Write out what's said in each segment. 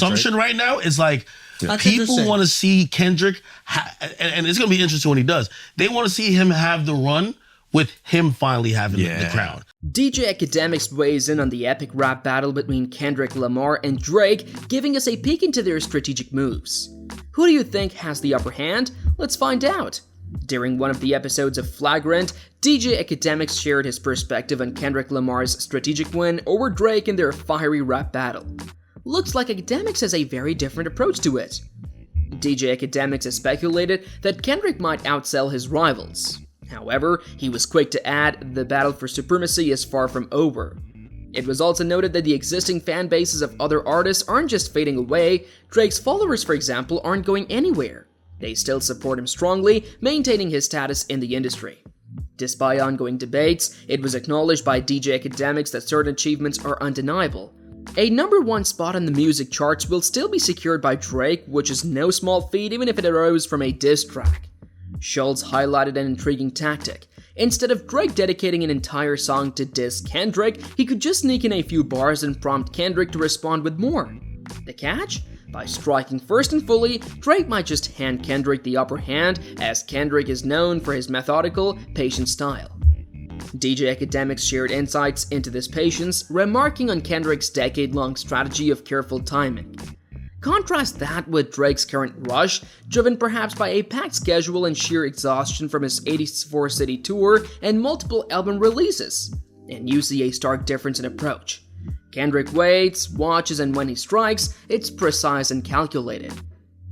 assumption right now is like That's people want to see Kendrick, and it's going to be interesting when he does. They want to see him have the run with him finally having the crown. DJ Akademiks weighs in on the epic rap battle between Kendrick Lamar and Drake, giving us a peek into their strategic moves. Who do you think has the upper hand? Let's find out. During one of the episodes of Flagrant, DJ Akademiks shared his perspective on Kendrick Lamar's strategic win over Drake in their fiery rap battle. Looks like Akademiks has a very different approach to it. DJ Akademiks has speculated that Kendrick might outsell his rivals. However, he was quick to add the battle for supremacy is far from over. It was also noted that the existing fan bases of other artists aren't just fading away. Drake's followers, for example, aren't going anywhere. They still support him strongly, maintaining his status in the industry. Despite ongoing debates, it was acknowledged by DJ Akademiks that certain achievements are undeniable. A #1 spot on the music charts will still be secured by Drake, which is no small feat even if it arose from a diss track. Schultz highlighted an intriguing tactic. Instead of Drake dedicating an entire song to diss Kendrick, he could just sneak in a few bars and prompt Kendrick to respond with more. The catch? By striking first and fully, Drake might just hand Kendrick the upper hand, as Kendrick is known for his methodical, patient style. DJ Akademiks shared insights into this patience, remarking on Kendrick's decade-long strategy of careful timing. Contrast that with Drake's current rush, driven perhaps by a packed schedule and sheer exhaustion from his 84-city tour and multiple album releases, and you see a stark difference in approach. Kendrick waits, watches, and when he strikes, it's precise and calculated.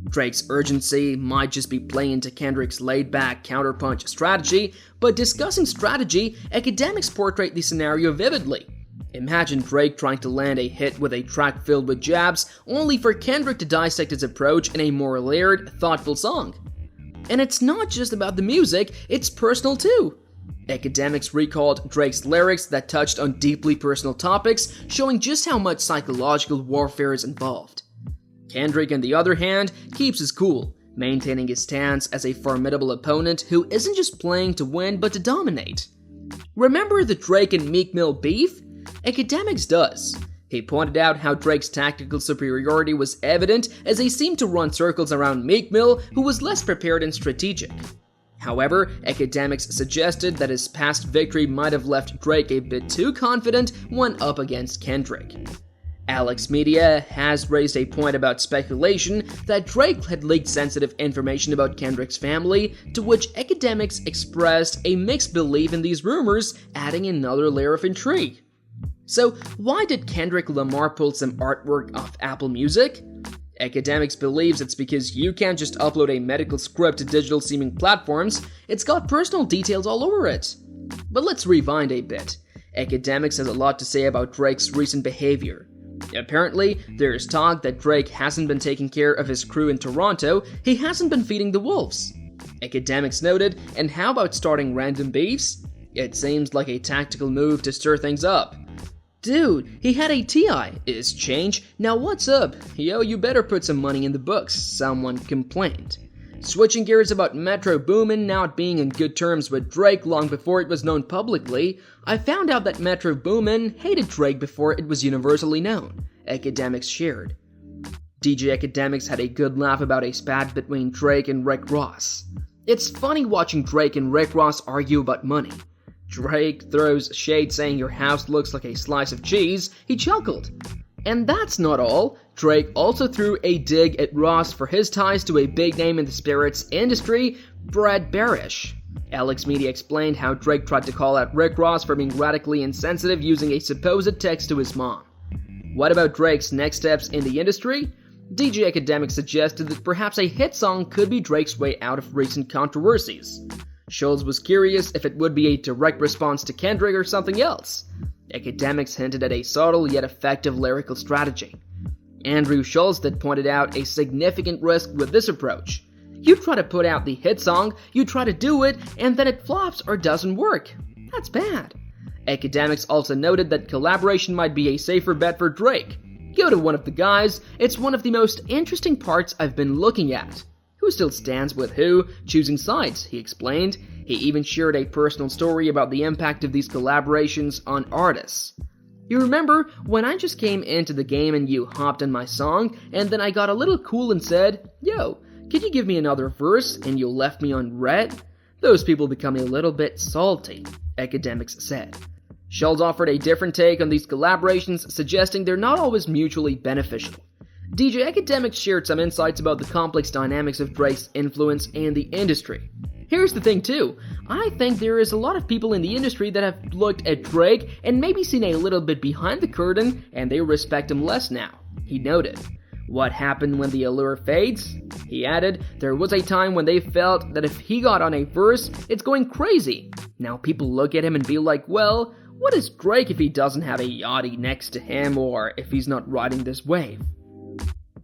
Drake's urgency might just be playing into Kendrick's laid-back counterpunch strategy, but discussing strategy, Akademiks portray the scenario vividly. Imagine Drake trying to land a hit with a track filled with jabs, only for Kendrick to dissect his approach in a more layered, thoughtful song. And it's not just about the music, it's personal too. Akademiks recalled Drake's lyrics that touched on deeply personal topics, showing just how much psychological warfare is involved. Kendrick, on the other hand, keeps his cool, maintaining his stance as a formidable opponent who isn't just playing to win but to dominate. Remember the Drake and Meek Mill beef? Akademiks does. He pointed out how Drake's tactical superiority was evident as he seemed to run circles around Meek Mill, who was less prepared and strategic. However, Akademiks suggested that his past victory might have left Drake a bit too confident when up against Kendrick. Alex Media has raised a point about speculation that Drake had leaked sensitive information about Kendrick's family, to which Akademiks expressed a mixed belief in these rumors, adding another layer of intrigue. So, why did Kendrick Lamar pull some artwork off Apple Music? Akademiks believes it's because you can't just upload a medical script to digital streaming platforms, it's got personal details all over it. But let's rewind a bit. Akademiks has a lot to say about Drake's recent behavior. Apparently, there is talk that Drake hasn't been taking care of his crew in Toronto, he hasn't been feeding the wolves. Akademiks noted, and how about starting random beefs? It seems like a tactical move to stir things up. Dude, he had a TI. Is change? Now what's up? Yo, you better put some money in the books, someone complained. Switching gears about Metro Boomin not being in good terms with Drake long before it was known publicly, I found out that Metro Boomin hated Drake before it was universally known, Akademiks shared. DJ Akademiks had a good laugh about a spat between Drake and Rick Ross. It's funny watching Drake and Rick Ross argue about money. Drake throws shade saying your house looks like a slice of cheese, he chuckled. And that's not all. Drake also threw a dig at Ross for his ties to a big name in the spirits industry, Brad Barish. Alex Media explained how Drake tried to call out Rick Ross for being radically insensitive using a supposed text to his mom. What about Drake's next steps in the industry? DJ Akademiks suggested that perhaps a hit song could be Drake's way out of recent controversies. Schultz was curious if it would be a direct response to Kendrick or something else. Akademiks hinted at a subtle yet effective lyrical strategy. Andrew Schultz pointed out a significant risk with this approach. You try to put out the hit song, you try to do it, and then it flops or doesn't work. That's bad. Akademiks also noted that collaboration might be a safer bet for Drake. Go to one of the guys, it's one of the most interesting parts I've been looking at. Who still stands with who, choosing sides, he explained. He even shared a personal story about the impact of these collaborations on artists. You remember when I just came into the game and you hopped on my song, and then I got a little cool and said, "Yo, could you give me another verse?" and you left me on red? Those people become a little bit salty, Akademiks said. Schultz offered a different take on these collaborations, suggesting they're not always mutually beneficial. DJ Akademiks shared some insights about the complex dynamics of Drake's influence in the industry. Here's the thing too, I think there is a lot of people in the industry that have looked at Drake and maybe seen a little bit behind the curtain and they respect him less now, he noted. What happened when the allure fades? He added, there was a time when they felt that if he got on a verse, it's going crazy. Now people look at him and be like, well, what is Drake if he doesn't have a yachty next to him or if he's not riding this wave?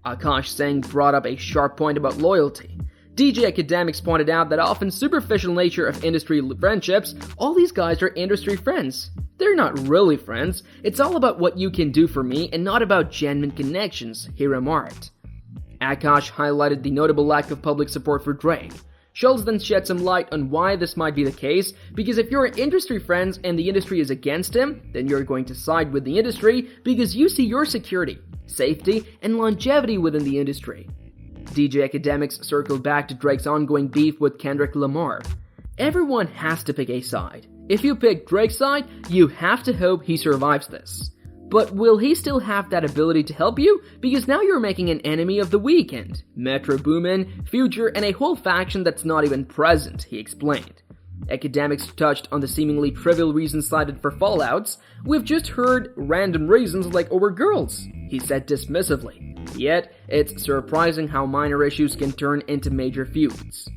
Akash Singh brought up a sharp point about loyalty. DJ Akademiks pointed out that often superficial nature of industry friendships, all these guys are industry friends. They're not really friends, it's all about what you can do for me and not about genuine connections, he remarked. Akash highlighted the notable lack of public support for Drake. Schultz then shed some light on why this might be the case, because if you're industry friends and the industry is against him, then you're going to side with the industry because you see your security, safety, and longevity within the industry. DJ Akademiks circled back to Drake's ongoing beef with Kendrick Lamar. Everyone has to pick a side. If you pick Drake's side, you have to hope he survives this. But will he still have that ability to help you? Because now you're making an enemy of the Weeknd, Metro Boomin, Future, and a whole faction that's not even present, he explained. Akademiks touched on the seemingly trivial reasons cited for fallouts. We've just heard random reasons like over girls, he said dismissively. Yet, it's surprising how minor issues can turn into major feuds.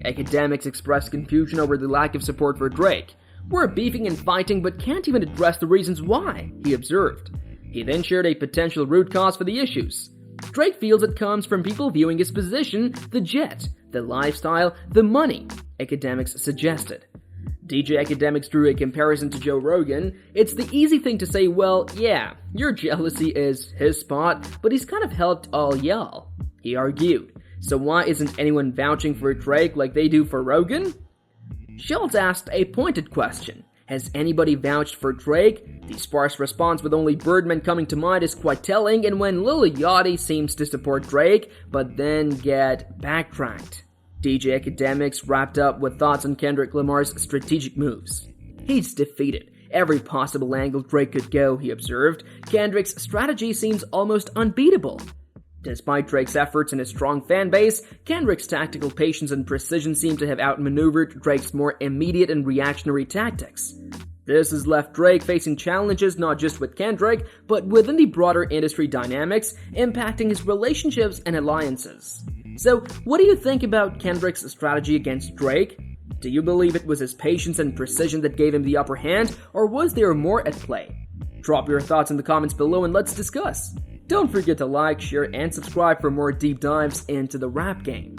Akademiks expressed confusion over the lack of support for Drake. We're beefing and fighting but can't even address the reasons why, he observed. He then shared a potential root cause for the issues. Drake feels it comes from people viewing his position, the jet, the lifestyle, the money, Akademiks suggested. DJ Akademiks drew a comparison to Joe Rogan. It's the easy thing to say, well, yeah, your jealousy is his spot, but he's kind of helped all y'all, he argued. So why isn't anyone vouching for Drake like they do for Rogan? Schultz asked a pointed question. Has anybody vouched for Drake? The sparse response with only Birdman coming to mind is quite telling, and when Lil Yachty seems to support Drake, but then get backtracked. DJ Akademiks wrapped up with thoughts on Kendrick Lamar's strategic moves. He's defeated every possible angle Drake could go, he observed. Kendrick's strategy seems almost unbeatable. Despite Drake's efforts and his strong fan base, Kendrick's tactical patience and precision seem to have outmaneuvered Drake's more immediate and reactionary tactics. This has left Drake facing challenges not just with Kendrick, but within the broader industry dynamics, impacting his relationships and alliances. So, what do you think about Kendrick's strategy against Drake? Do you believe it was his patience and precision that gave him the upper hand, or was there more at play? Drop your thoughts in the comments below and let's discuss. Don't forget to like, share, and subscribe for more deep dives into the rap game.